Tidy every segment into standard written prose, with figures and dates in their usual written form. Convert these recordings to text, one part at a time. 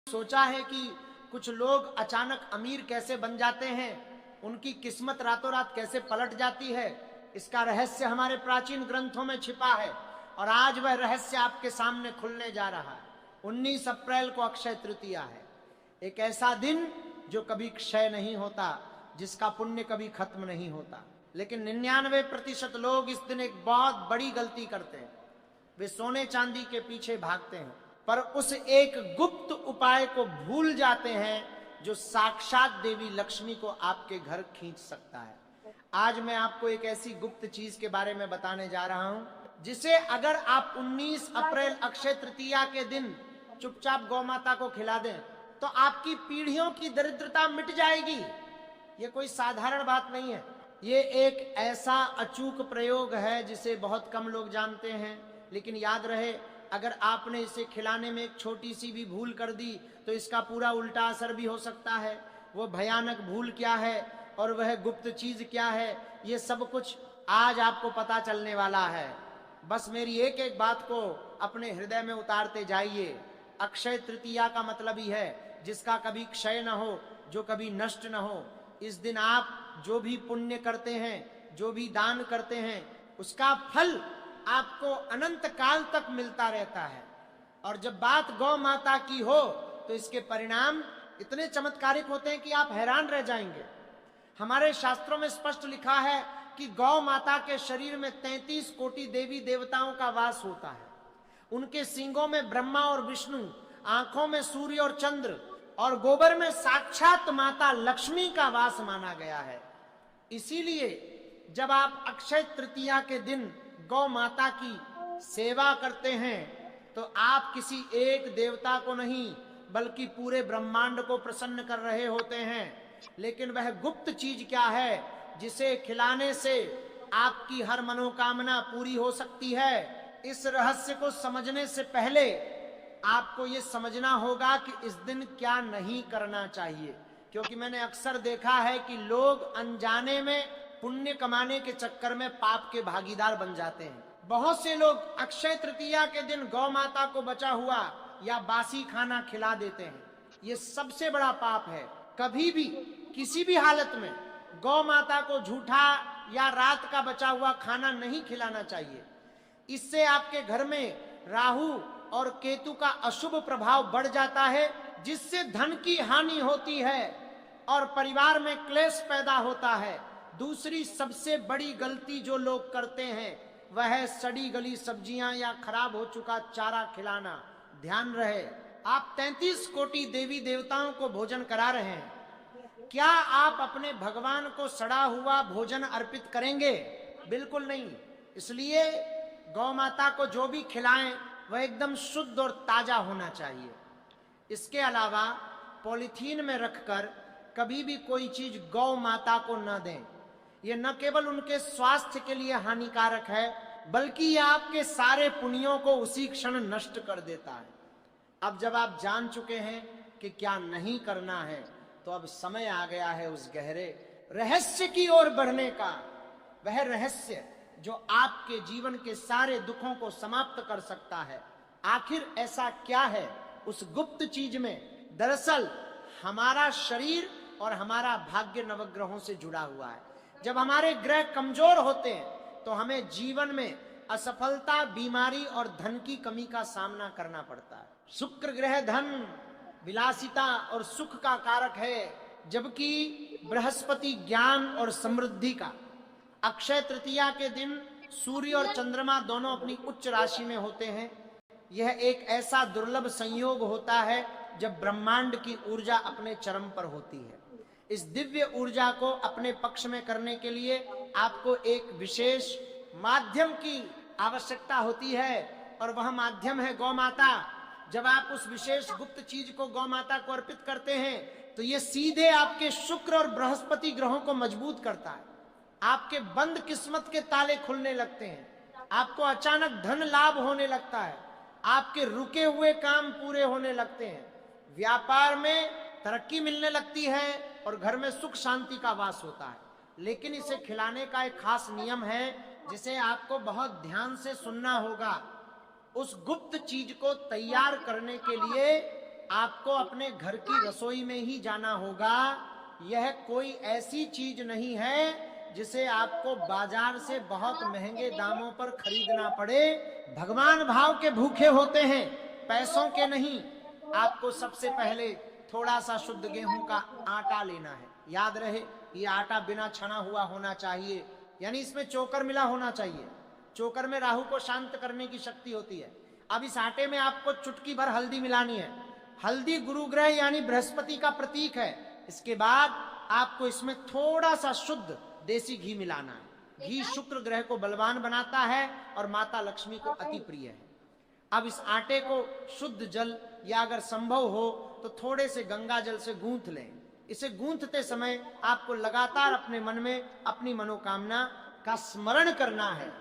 सोचा है कि कुछ लोग अचानक अमीर कैसे बन जाते हैं, उनकी किस्मत रातों रात कैसे पलट जाती है। इसका रहस्य हमारे प्राचीन ग्रंथों में छिपा है और आज वह रहस्य आपके सामने खुलने जा रहा है। 19 अप्रैल को अक्षय तृतीया है, एक ऐसा दिन जो कभी क्षय नहीं होता, जिसका पुण्य कभी खत्म नहीं होता। लेकिन 99% लोग इस दिन एक बहुत बड़ी गलती करते हैं। वे सोने चांदी के पीछे भागते हैं पर उस एक गुप्त उपाय को भूल जाते हैं जो साक्षात देवी लक्ष्मी को आपके घर खींच सकता है। आज मैं आपको एक ऐसी गुप्त चीज के बारे में बताने जा रहा हूं जिसे अगर आप 19 अप्रैल अक्षय तृतीया के दिन चुपचाप गौ माता को खिला दें तो आपकी पीढ़ियों की दरिद्रता मिट जाएगी। ये कोई साधारण बात नहीं है, ये एक ऐसा अचूक प्रयोग है जिसे बहुत कम लोग जानते हैं। लेकिन याद रहे, अगर आपने इसे खिलाने में एक छोटी सी भी भूल कर दी तो इसका पूरा उल्टा असर भी हो सकता है। वो भयानक भूल क्या है और वह गुप्त चीज क्या है, ये सब कुछ आज आपको पता चलने वाला है। बस मेरी एक एक बात को अपने हृदय में उतारते जाइए। अक्षय तृतीया का मतलब ही है जिसका कभी क्षय न हो, जो कभी नष्ट न हो। इस दिन आप जो भी पुण्य करते हैं, जो भी दान करते हैं, उसका फल आपको अनंत काल तक मिलता रहता है। और जब बात गौ माता की हो तो इसके परिणाम इतने चमत्कारिक होते हैं कि आप हैरान रह जाएंगे। हमारे शास्त्रों में स्पष्ट लिखा है कि गौ माता के शरीर में 33 कोटि देवी देवताओं का वास होता है। उनके सींगों में ब्रह्मा और विष्णु, आंखों में सूर्य और चंद्र और गोबर में साक्षात माता लक्ष्मी का वास माना गया है। इसीलिए जब आप अक्षय तृतीया के दिन गौ माता की सेवा करते हैं तो आप किसी एक देवता को नहीं बल्कि पूरे ब्रह्मांड को प्रसन्न कर रहे होते हैं। लेकिन वह गुप्त चीज क्या है जिसे खिलाने से आपकी हर मनोकामना पूरी हो सकती है, इस रहस्य को समझने से पहले आपको ये समझना होगा कि इस दिन क्या नहीं करना चाहिए। क्योंकि मैंने अक्सर देखा है कि लोग अनजाने में पुण्य कमाने के चक्कर में पाप के भागीदार बन जाते हैं। बहुत से लोग अक्षय तृतीया के दिन गौ माता को बचा हुआ या बासी खाना खिला देते हैं। ये सबसे बड़ा पाप है। कभी भी किसी भी हालत में गौ माता को झूठा या रात का बचा हुआ खाना नहीं खिलाना चाहिए। इससे आपके घर में राहु और केतु का अशुभ प्रभाव बढ़ जाता है, जिससे धन की हानि होती है और परिवार में क्लेश पैदा होता है। दूसरी सबसे बड़ी गलती जो लोग करते हैं वह है सड़ी गली सब्जियां या खराब हो चुका चारा खिलाना। ध्यान रहे, आप 33 कोटि देवी देवताओं को भोजन करा रहे हैं, क्या आप अपने भगवान को सड़ा हुआ भोजन अर्पित करेंगे? बिल्कुल नहीं। इसलिए गौ माता को जो भी खिलाएं वह एकदम शुद्ध और ताजा होना चाहिए। इसके अलावा पॉलीथीन में रखकर कभी भी कोई चीज गौ माता को न दें। यह न केवल उनके स्वास्थ्य के लिए हानिकारक है बल्कि यह आपके सारे पुण्यों को उसी क्षण नष्ट कर देता है। अब जब आप जान चुके हैं कि क्या नहीं करना है तो अब समय आ गया है उस गहरे रहस्य की ओर बढ़ने का। वह रहस्य जो आपके जीवन के सारे दुखों को समाप्त कर सकता है। आखिर ऐसा क्या है उस गुप्त चीज में? दरअसल हमारा शरीर और हमारा भाग्य नवग्रहों से जुड़ा हुआ है। जब हमारे ग्रह कमजोर होते हैं तो हमें जीवन में असफलता, बीमारी और धन की कमी का सामना करना पड़ता है। शुक्र ग्रह धन, विलासिता और सुख का कारक है, जबकि बृहस्पति ज्ञान और समृद्धि का। अक्षय तृतीया के दिन सूर्य और चंद्रमा दोनों अपनी उच्च राशि में होते हैं। यह एक ऐसा दुर्लभ संयोग होता है जब ब्रह्मांड की ऊर्जा अपने चरम पर होती है। इस दिव्य ऊर्जा को अपने पक्ष में करने के लिए आपको एक विशेष माध्यम की आवश्यकता होती है और वह माध्यम है गौ माता। जब आप उस विशेष गुप्त चीज को गौ माता को अर्पित करते हैं तो यह सीधे आपके शुक्र और बृहस्पति ग्रहों को मजबूत करता है। आपके बंद किस्मत के ताले खुलने लगते हैं, आपको अचानक धन लाभ होने लगता है, आपके रुके हुए काम पूरे होने लगते हैं, व्यापार में तरक्की मिलने लगती है और घर में सुख शांति का वास होता है। लेकिन इसे खिलाने का एक खास नियम है जिसे आपको बहुत ध्यान से सुनना होगा। उस गुप्त चीज को तैयार करने के लिए आपको अपने घर की रसोई में ही जाना होगा। यह कोई ऐसी चीज नहीं है जिसे आपको बाजार से बहुत महंगे दामों पर खरीदना पड़े। भगवान भाव के भूखे होते हैं, पैसों के नहीं। आपको सबसे पहले थोड़ा सा शुद्ध गेहूं का आटा लेना है। याद रहे, ये आटा बिना छना हुआ होना चाहिए, यानी इसमें चोकर मिला होना चाहिए। चोकर में राहु को शांत करने की शक्ति होती है। अब इस आटे में आपको चुटकी भर हल्दी मिलानी है। हल्दी गुरु ग्रह यानी बृहस्पति का प्रतीक है। इसके बाद आपको इसमें थोड़ा सा शुद्ध देसी घी मिलाना है। घी शुक्र ग्रह को बलवान बनाता है और माता लक्ष्मी को अति प्रिय है। अब इस आटे को शुद्ध जल या अगर संभव हो तो थोड़े से गंगा जल से गूंथ लें। इसे गूंथते समय आपको लगातार अपने मन में अपनी मनोकामना का स्मरण करना है।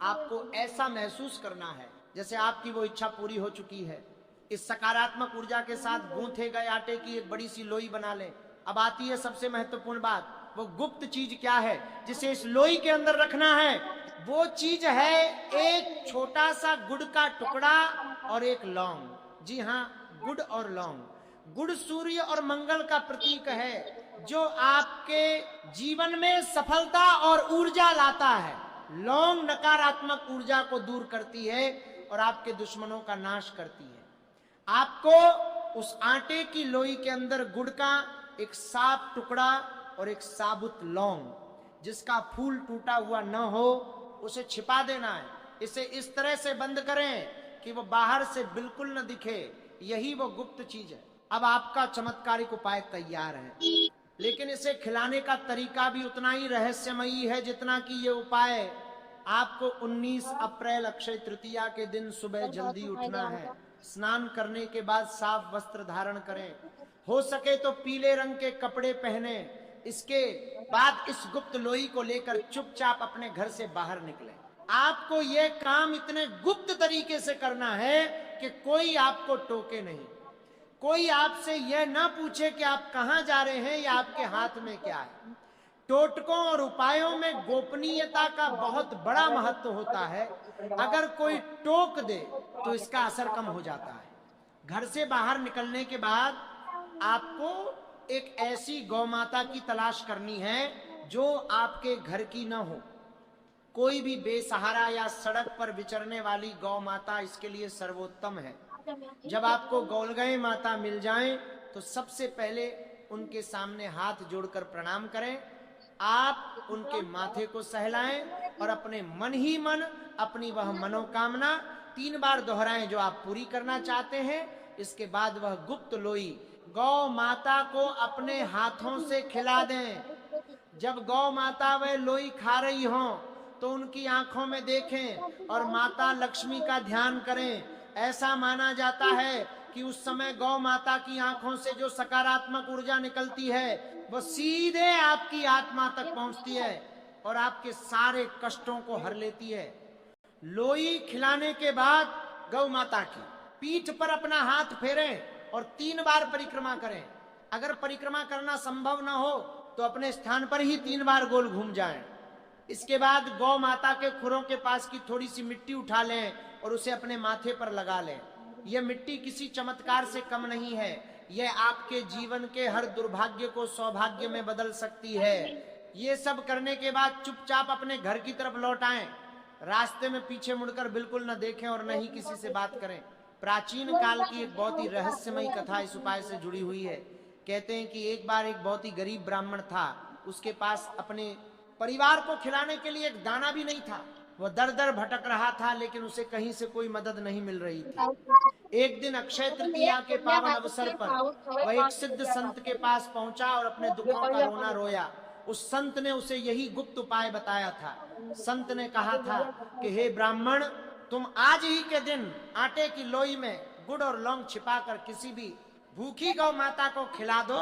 आपको ऐसा महसूस करना है जैसे आपकी वो इच्छा पूरी हो चुकी है। इस सकारात्मक ऊर्जा के साथ गूंथे गए आटे की एक बड़ी सी लोई बना लें। अब आती है सबसे महत्वपूर्ण बात, वो गुप्त चीज क्या है जिसे इस लोई के अंदर रखना है। वो चीज है एक छोटा सा गुड़ का टुकड़ा और एक लौंग। जी हाँ, गुड़ और लौंग। गुड़ सूर्य और मंगल का प्रतीक है जो आपके जीवन में सफलता और ऊर्जा लाता है। लौंग नकारात्मक ऊर्जा को दूर करती है और आपके दुश्मनों का नाश करती है। आपको उस आटे की लोई के अंदर गुड़ का एक साफ टुकड़ा और एक साबुत लौंग, जिसका फूल टूटा हुआ न हो, उसे छिपा देना है। इसे इस तरह से बंद करें कि वो बाहर से बिल्कुल न दिखे। यही वो गुप्त चीज है। अब आपका चमत्कारिक उपाय तैयार है, लेकिन इसे खिलाने का तरीका भी उतना ही रहस्यमयी है जितना कि ये उपाय। आपको 19 अप्रैल अक्षय तृतीया के दिन सुबह जल्दी उठना है। स्नान करने के बाद साफ वस्त्र धारण करें। हो सके तो पीले रंग के कपड़े पहने। इसके बाद इस गुप्त लोई को लेकर चुपचाप अपने घर से बाहर निकलें। आपको यह काम इतने गुप्त तरीके से करना है कि कोई आपको टोके नहीं। कोई आपसे यह ना पूछे कि आप कहां जा रहे हैं या आपके हाथ में क्या है। टोटकों और उपायों में गोपनीयता का बहुत बड़ा महत्व होता है। अगर कोई टोक दे तो इसका असर कम हो जाता है। घर से बाहर निकलने के बाद आपको एक ऐसी गौ माता की तलाश करनी है जो आपके घर की न हो। कोई भी बेसहारा या सड़क पर विचरने वाली गौ माता इसके लिए सर्वोत्तम है। जब आपको गौलगाय माता मिल जाएं तो सबसे पहले उनके सामने हाथ जोड़कर प्रणाम करें। आप उनके माथे को सहलाएं और अपने मन ही मन अपनी वह मनोकामना 3 बार दोहराएं जो आप पूरी करना चाहते हैं। इसके बाद वह गुप्त लोई गौ माता को अपने हाथों से खिला दें। जब गौ माता वह लोई खा रही हो तो उनकी आंखों में देखें और माता लक्ष्मी का ध्यान करें। ऐसा माना जाता है कि उस समय गौ माता की आंखों से जो सकारात्मक ऊर्जा निकलती है वो सीधे आपकी आत्मा तक पहुंचती है और आपके सारे कष्टों को हर लेती है। लोई खिलाने के बाद गौ माता की पीठ पर अपना हाथ फेरें और 3 बार परिक्रमा करें। अगर परिक्रमा करना संभव न हो तो अपने स्थान पर ही 3 बार गोल घूम जाएं। इसके बाद गौ माता के खुरों के पास की थोड़ी सी मिट्टी उठा लें और उसे अपने माथे पर लगा लें। यह मिट्टी किसी चमत्कार से कम नहीं है। यह आपके जीवन के हर दुर्भाग्य को सौभाग्य में बदल सकती है। ये सब करने के बाद चुपचाप अपने घर की तरफ लौट आएं। रास्ते में पीछे मुड़कर बिल्कुल न देखें और न ही किसी से बात करें। प्राचीन काल की एक बहुत ही रहस्यमयी कथा इस उपाय से जुड़ी हुई है। कहते हैं कि एक बार एक बहुत ही गरीब ब्राह्मण था। उसके पास अपने परिवार को खिलाने के लिए एक दाना भी नहीं था। वह दर दर भटक रहा था, लेकिन उसे कहीं से कोई मदद नहीं मिल रही थी। एक दिन अक्षय तृतीया के पावन अवसर पर वह एक सिद्ध संत के पास पहुंचा और अपने दुखों का रोना रोया। उस संत ने उसे यही गुप्त उपाय बताया था। संत ने कहा था कि हे ब्राह्मण, तुम आज ही के दिन आटे की लोई में गुड़ और लौंग छिपाकर किसी भी भूखी गौ माता को खिला दो,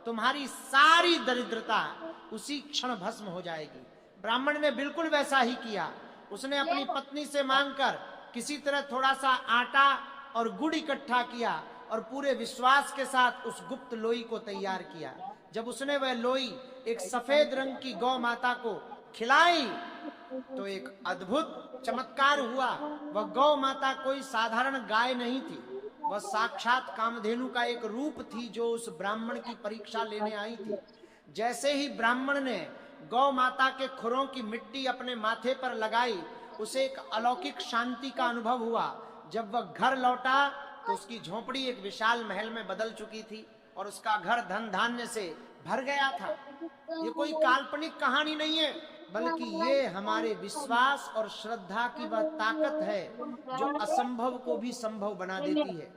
तुम्हारी सारी दरिद्रता उसी क्षण भस्म हो जाएगी। ब्राह्मण ने बिल्कुल वैसा ही किया। उसने अपनी पत्नी से मांगकर किसी तरह थोड़ा सा आटा और गुड़ इकट्ठा किया और पूरे विश्वास के साथ उस गुप्त लोई को तैयार किया। जब उसने वह लोई एक सफेद रंग की गौ माता को खिलाई तो एक अद्भुत चमत्कार हुआ। वह गौ माता कोई साधारण गाय नहीं थी। वह साक्षात कामधेनु का एक रूप थी जो उस ब्राह्मण की परीक्षा लेने आई थी। जैसे ही ब्राह्मण ने गौ माता के खुरों की मिट्टी अपने माथे पर लगाई, उसे एक अलौकिक शांति का अनुभव हुआ। जब वह घर लौटा तो उसकी झोपड़ी एक विशाल महल में बदल चुकी थी और उसका घर धन धान्य से भर गया था। ये कोई काल्पनिक कहानी नहीं है, बल्कि ये हमारे विश्वास और श्रद्धा की वह ताकत है जो असंभव को भी संभव बना देती है।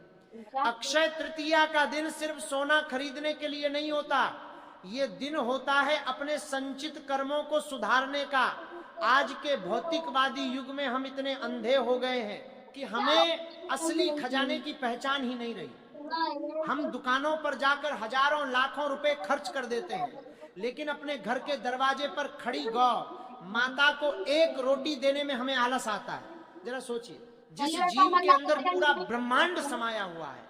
अक्षय तृतीया का दिन सिर्फ सोना खरीदने के लिए नहीं होता, ये दिन होता है अपने संचित कर्मों को सुधारने का। आज के भौतिकवादी युग में हम इतने अंधे हो गए हैं कि हमें असली खजाने की पहचान ही नहीं रही। हम दुकानों पर जाकर हजारों लाखों रुपए खर्च कर देते हैं, लेकिन अपने घर के दरवाजे पर खड़ी गौ माता को एक रोटी देने में हमें आलस आता है। जरा सोचिए, जिस जीव के अंदर पूरा ब्रह्मांड समाया हुआ है,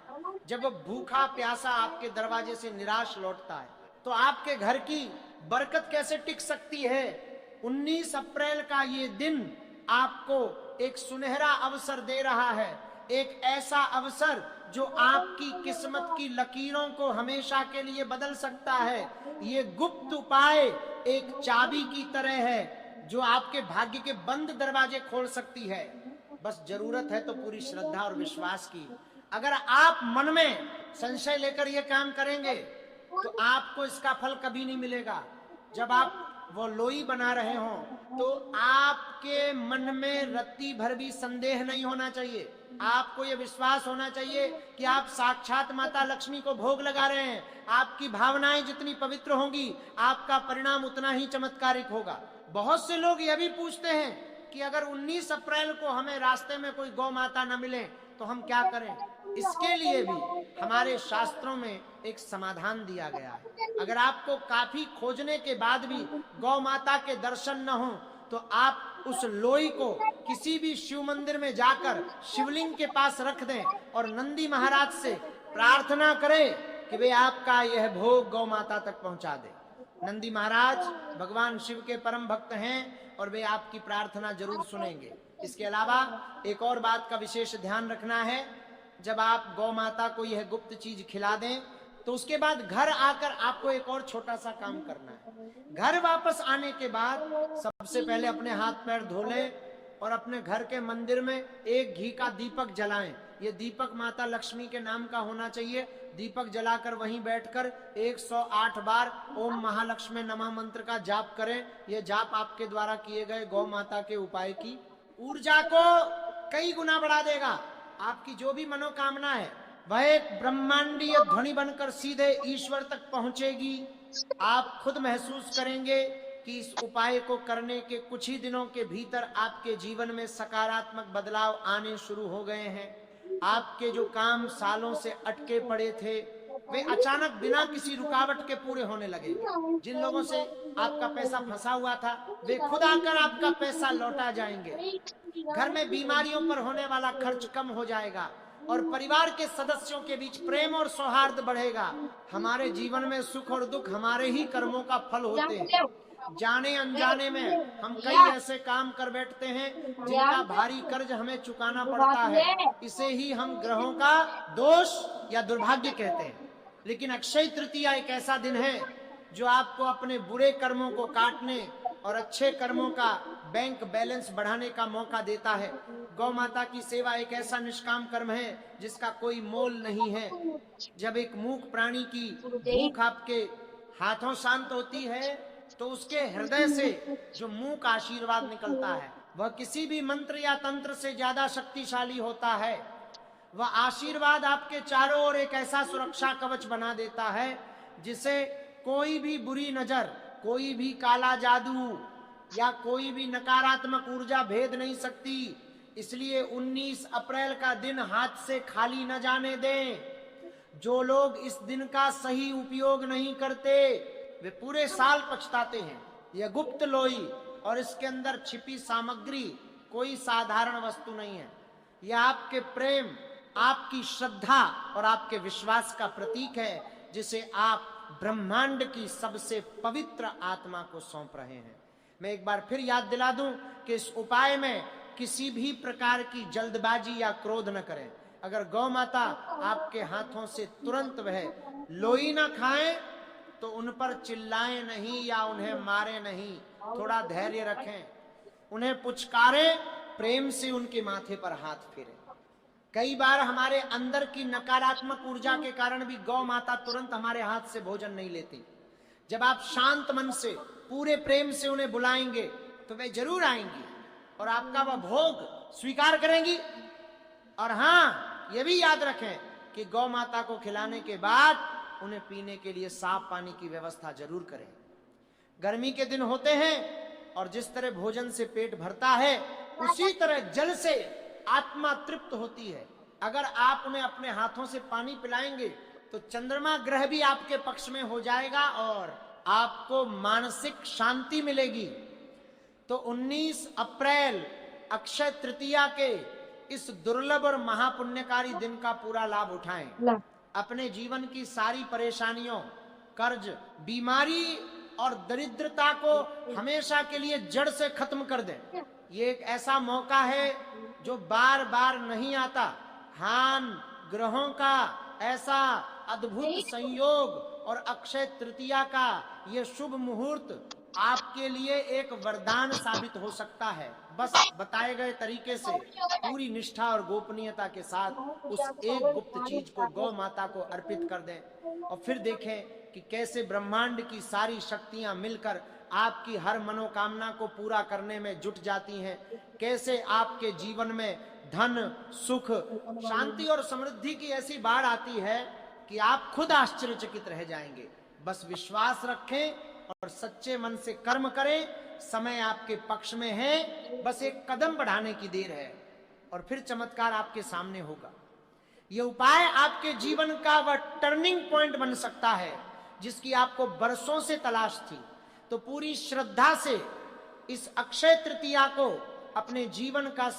जब वो भूखा प्यासा आपके दरवाजे से निराश लौटता है, तो आपके घर की बरकत कैसे टिक सकती है। 19 अप्रैल का ये दिन आपको एक सुनहरा अवसर दे रहा है, एक ऐसा अवसर जो आपकी किस्मत की लकीरों को हमेशा के लिए बदल सकता है। ये गुप्त उपाय एक चाबी की तरह है जो आपके भाग्य के बंद दरवाजे खोल सकती है। बस जरूरत है तो पूरी श्रद्धा और विश्वास की। अगर आप मन में संशय लेकर ये काम करेंगे तो आपको इसका फल कभी नहीं मिलेगा। जब आप वो लोई बना रहे हो तो आपके मन में रत्ती भर भी संदेह नहीं होना चाहिए। आपको ये विश्वास होना चाहिए कि आप साक्षात माता लक्ष्मी को भोग लगा रहे हैं। आपकी भावनाएं जितनी पवित्र होंगी, आपका परिणाम उतना ही चमत्कारिक होगा। बहुत से लोग यह भी पूछते हैं कि अगर 19 अप्रैल को हमें रास्ते में कोई गौ माता न मिले तो हम क्या करें। इसके लिए भी हमारे शास्त्रों में एक समाधान दिया गया है। अगर आपको काफी खोजने के बाद भी गौ माता के दर्शन न हो तो आप उस लोई को किसी भी शिव मंदिर में जाकर शिवलिंग के पास रख दें और नंदी महाराज से प्रार्थना करें कि वे आपका यह भोग गौ माता तक पहुंचा दे। नंदी महाराज भगवान शिव के परम भक्त हैं और वे आपकी प्रार्थना जरूर सुनेंगे। इसके अलावा एक और बात का विशेष ध्यान रखना है, जब आप गौ माता को यह गुप्त चीज खिला दें तो उसके बाद घर आकर आपको एक और छोटा सा काम करना है। घर वापस आने के बाद सबसे पहले अपने हाथ पैर धो लें और अपने घर के मंदिर में एक घी का दीपक जलाएं। ये दीपक माता लक्ष्मी के नाम का होना चाहिए। दीपक जलाकर वहीं बैठकर 108 बार ओम महालक्ष्मी नमः मंत्र का जाप करें। यह जाप आपके द्वारा किए गए गौ माता के उपाय की ऊर्जा को कई गुना बढ़ा देगा। आपकी जो भी मनोकामना है वह एक ब्रह्मांडीय ध्वनि बनकर सीधे ईश्वर तक पहुंचेगी। आप खुद महसूस करेंगे कि इस उपाय को करने के कुछ ही दिनों के भीतर आपके जीवन में सकारात्मक बदलाव आने शुरू हो गए हैं। आपके जो काम सालों से अटके पड़े थे वे अचानक बिना किसी रुकावट के पूरे होने लगेंगे। जिन लोगों से आपका पैसा फंसा हुआ था वे खुद आकर आपका पैसा लौटा जाएंगे। घर में बीमारियों पर होने वाला खर्च कम हो जाएगा और परिवार के सदस्यों के बीच प्रेम और सौहार्द बढ़ेगा। हमारे जीवन में सुख और दुख हमारे ही कर्मों का फल होते हैं। जाने अनजाने में हम कई ऐसे काम कर बैठते हैं जिनका भारी कर्ज हमें चुकाना पड़ता है। इसे ही हम ग्रहों का दोष या दुर्भाग्य कहते हैं। लेकिन अक्षय तृतीया एक ऐसा दिन है जो आपको अपने बुरे कर्मों को काटने और अच्छे कर्मों का बैंक बैलेंस बढ़ाने का मौका देता है। गौ माता की सेवा एक ऐसा निष्काम कर्म है जिसका कोई मोल नहीं है। जब एक मूक प्राणी की भूख आपके हाथों शांत होती है तो उसके हृदय से जो मूक आशीर्वाद निकलता है वह किसी भी मंत्र या तंत्र से ज्यादा शक्तिशाली होता है। वह आशीर्वाद आपके चारों ओर एक ऐसा सुरक्षा कवच बना देता है जिसे कोई भी बुरी नजर, कोई भी काला जादू या कोई भी नकारात्मक ऊर्जा भेद नहीं सकती। इसलिए 19 अप्रैल का दिन हाथ से खाली न जाने दें। जो लोग इस दिन का सही उपयोग नहीं करते वे पूरे साल पछताते हैं। यह गुप्त लोई और इसके अंदर छिपी सामग्री कोई साधारण वस्तु नहीं है। यह आपके प्रेम, आपकी श्रद्धा और आपके विश्वास का प्रतीक है जिसे आप ब्रह्मांड की सबसे पवित्र आत्मा को सौंप रहे हैं। मैं एक बार फिर याद दिला दूं कि इस उपाय में किसी भी प्रकार की जल्दबाजी या क्रोध न करें। अगर गौ माता आपके हाथों से तुरंत वह लोई ना खाएं तो उन पर चिल्लाएं नहीं या उन्हें मारे नहीं, थोड़ा धैर्य रखें, उन्हें पुचकारें, प्रेम से उनके माथे पर हाथ फेरें। कई बार हमारे अंदर की नकारात्मक ऊर्जा के कारण भी गौ माता तुरंत हमारे हाथ से भोजन नहीं लेती। जब आप शांत मन से पूरे प्रेम से उन्हें बुलाएंगे तो वे जरूर आएंगी और आपका वह भोग स्वीकार करेंगी। और हाँ, ये भी याद रखें कि गौ माता को खिलाने के बाद उन्हें पीने के लिए साफ पानी की व्यवस्था जरूर करें। गर्मी के दिन होते हैं और जिस तरह भोजन से पेट भरता है उसी तरह जल से आत्मा तृप्त होती है। अगर आप उन्हें अपने हाथों से पानी पिलाएंगे तो चंद्रमा ग्रह भी आपके पक्ष में हो जाएगा और आपको मानसिक शांति मिलेगी। तो 19 अप्रैल अक्षय तृतीया के इस दुर्लभ और महापुण्यकारी दिन का पूरा लाभ उठाएं। अपने जीवन की सारी परेशानियों, कर्ज, बीमारी और दरिद्रता को हमेशा के लिए जड़ से खत्म कर दें। ये एक ऐसा मौका है जो बार बार नहीं आता। हान ग्रहों का ऐसा अद्भुत संयोग और अक्षय तृतीया का ये शुभ मुहूर्त आपके लिए एक वरदान साबित हो सकता है। बस बताए गए तरीके से पूरी निष्ठा और गोपनीयता के साथ उस एक गुप्त चीज को गौ माता को अर्पित कर दें और फिर देखें कि कैसे ब्रह्मांड की सारी शक्तियां मिलकर आपकी हर मनोकामना को पूरा करने में जुट जाती हैं। कैसे आपके जीवन में धन, सुख, शांति और समृद्धि की ऐसी बाढ़ आती है कि आप खुद आश्चर्यचकित रह जाएंगे। बस विश्वास रखें और सच्चे मन से कर्म करें। समय आपके पक्ष में है, बस एक कदम बढ़ाने की देर है और फिर चमत्कार आपके सामने होगा। यह उपाय आपके जीवन का वह टर्निंग पॉइंट बन सकता है जिसकी आपको बरसों से तलाश थी। तो पूरी श्रद्धा से इस अक्षय तृतीया को अपने जीवन का